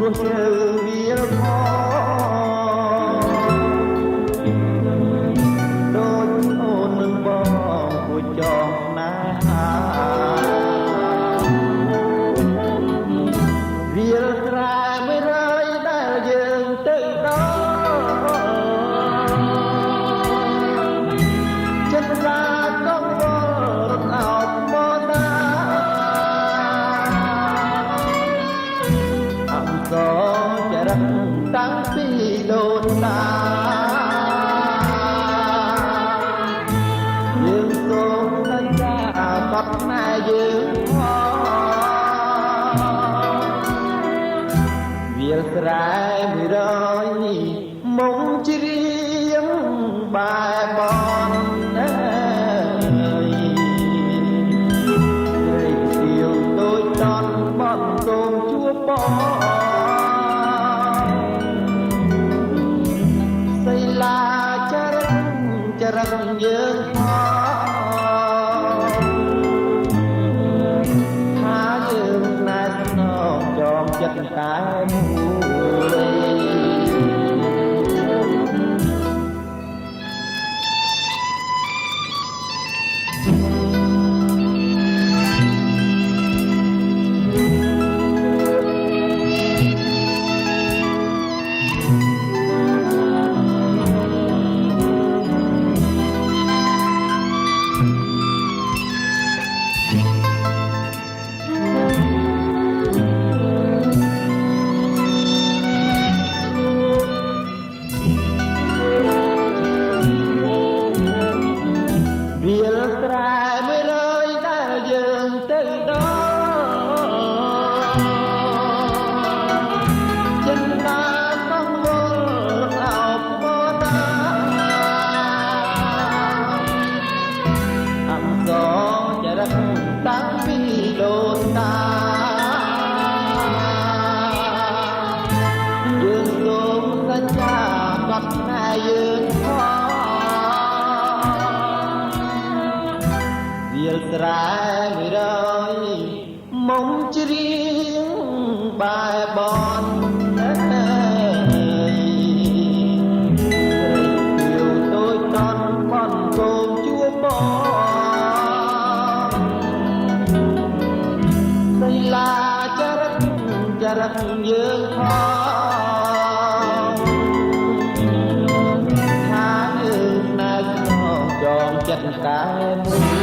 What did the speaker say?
ព្រោះត្រូវវាផងដូចអូននឹងបងគួចចងណាហាវាលស្រែមួយរើយដែលយើងទៅដល់ចិត្តរាកងវល់រត់អោបមកណាអង្គចរិតតាំងពីដូនតាយើងសូមសន្យាបត់ណែយើងវាលស្រែមួយរយមុំជ្រៀងបែបនណាត្រីសៀវដូចដន់បត់សូមជួបបងសីលាចរិតយើងថាយើងណែស្នងចងចិត្តតែមួយវាលស្រែមួយរើយដែលយើងទៅដល់ចិនដាកងវល់អោបមកណាអង្គចរិតតាំងពីដូនតាយើងសូមសន្យាបត់ណែយើងវាលស្រែមួយរយមុំជ្រៀងបែបនត្រីសៀវដូចដន់បន់កូនជួបបងសីលាចរិតយើងផងថាយើងណែស្នងចងចិត្តតែមួយ